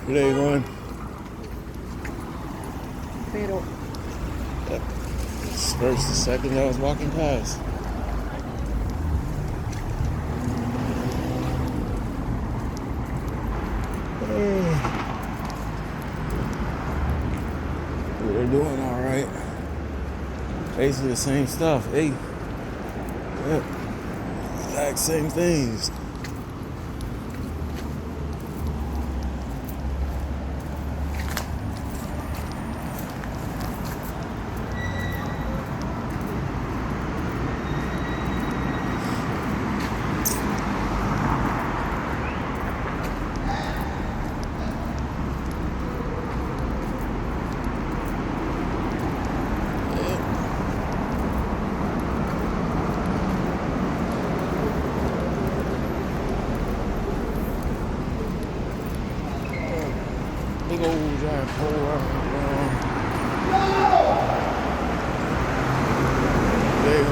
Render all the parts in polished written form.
Today going. Pero Yep. First the second I was walking past. They're doing all right. Basically the same stuff. Hey, yep, exact same things. Big old giant pole around. There you go.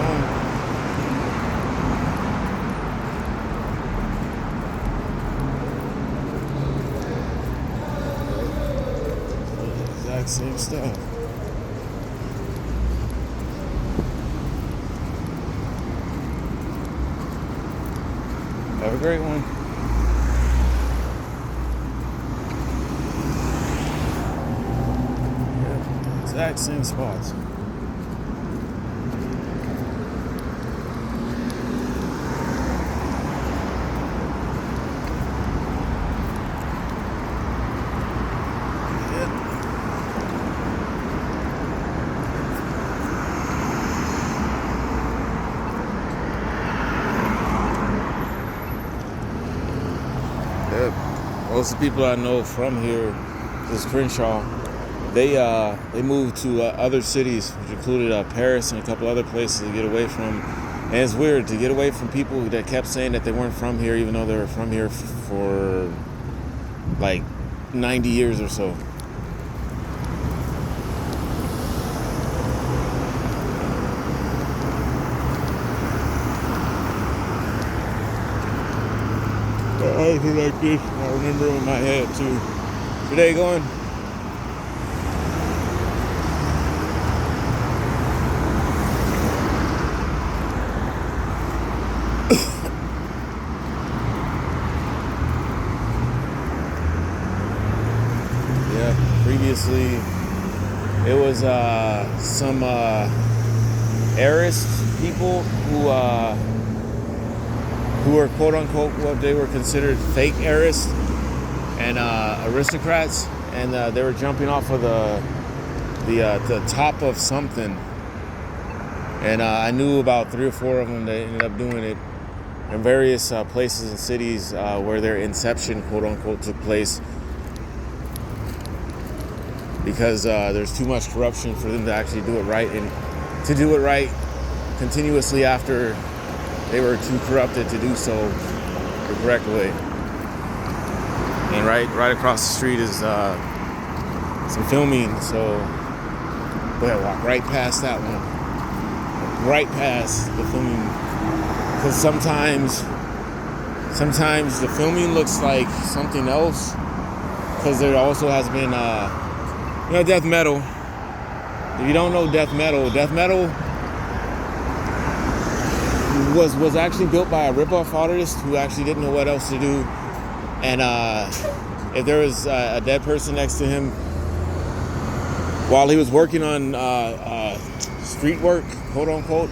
Exact same stuff. Have a great one. Yep, exact same spots. Yep. Most of the people I know from here, this Crenshaw, they moved to other cities, which included Paris and a couple other places to get away from. And it's weird to get away from people that kept saying that they weren't from here, even though they were from here for like 90 years or so. I feel like this. I remember in my head too. Today going. Yeah. Previously, it was some heiress people who were quote unquote what they were considered fake heiress and aristocrats, and they were jumping off of the top of something, and I knew about 3 or 4 of them that ended up doing it in various places and cities where their inception quote unquote took place, because there's too much corruption for them to actually do it right, and to do it right continuously after they were too corrupted to do so the correct way. And right across the street is some filming, so go ahead, walk right past that one, right past the filming, because sometimes the filming looks like something else, because there also has been death metal. If you don't know death metal was actually built by a rip-off artist who actually didn't know what else to do, and if there was a dead person next to him while he was working on street work, quote unquote,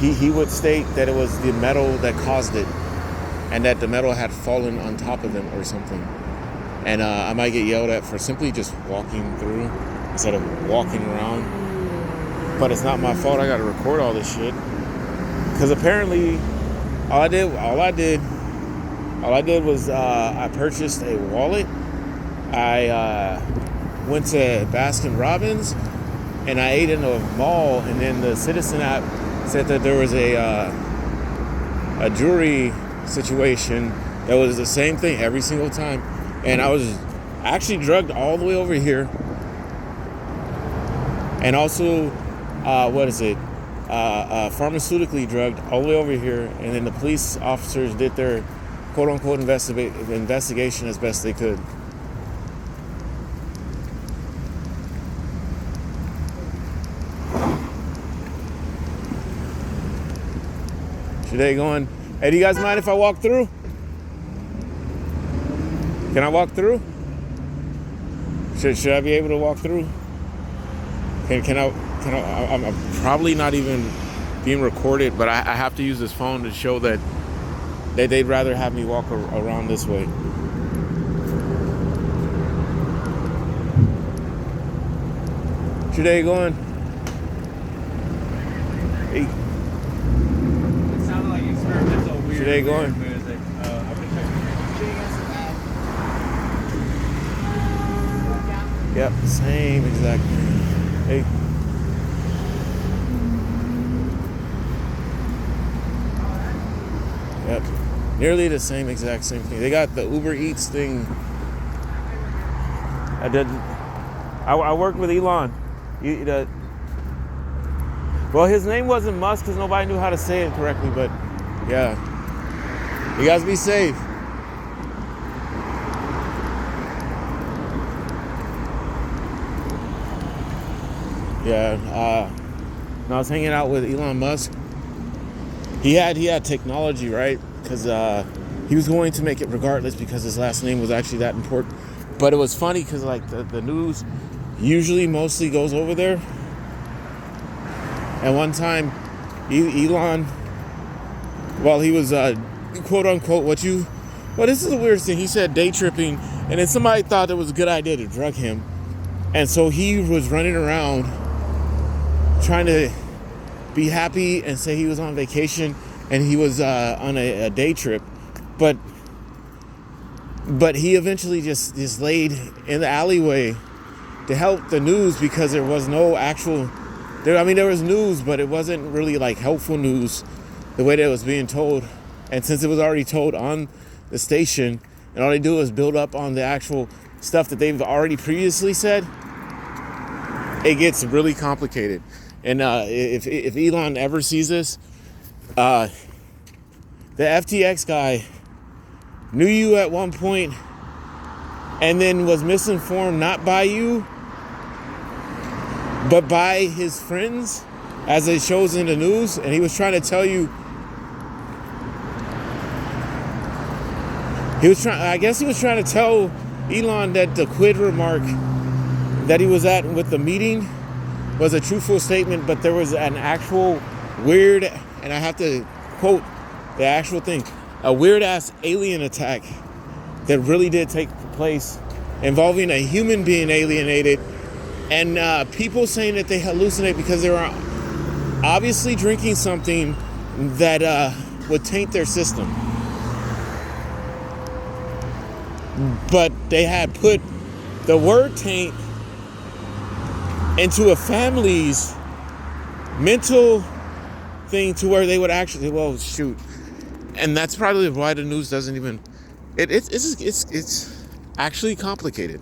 he would state that it was the metal that caused it, and that the metal had fallen on top of them or something. And I might get yelled at for simply just walking through instead of walking around, but it's not my fault. I gotta record all this shit. Because apparently, all I did was I purchased a wallet. I went to Baskin Robbins, and I ate in a mall. And then the Citizen app said that there was a jewelry situation that was the same thing every single time. And I was actually drugged all the way over here. And also, pharmaceutically drugged all the way over here, and then the police officers did their quote-unquote investigation as best they could. Should they going? Hey, do you guys mind if I walk through? Can I walk through? Should I be able to walk through? Can I? I'm probably not even being recorded, but I have to use this phone to show that they'd rather have me walk around this way. Should they going? Hey. It sounded like experimental weird. Should they going? Music. I'm gonna check. Yep, same exact thing. Hey. Yep, nearly the same exact same thing. They got the Uber Eats thing. I worked with Elon. Well, his name wasn't Musk because nobody knew how to say it correctly, but yeah. You guys be safe. Yeah, when I was hanging out with Elon Musk, he had technology, right? Because he was going to make it regardless because his last name was actually that important. But it was funny because like the news usually mostly goes over there. And one time, Elon, while he was quote unquote well, this is the weirdest thing. He said day tripping, and then somebody thought it was a good idea to drug him, and so he was running around trying to be happy and say he was on vacation and he was on a day trip, but he eventually just laid in the alleyway to help the news because there was no actual. There was news, but it wasn't really like helpful news the way that it was being told. And since it was already told on the station, and all they do is build up on the actual stuff that they've already previously said, it gets really complicated. And if Elon ever sees this, the FTX guy knew you at one point and then was misinformed not by you, but by his friends, as it shows in the news, and he was trying to tell you. I guess he was trying to tell Elon that the quid remark that he was at with the meeting was a truthful statement, but there was an actual weird, and I have to quote the actual thing, a weird ass alien attack that really did take place involving a human being alienated. And people saying that they hallucinate because they were obviously drinking something that would taint their system. But they had put the word taint into a family's mental thing to where they would actually, well, shoot. And that's probably why the news doesn't even, it's actually complicated.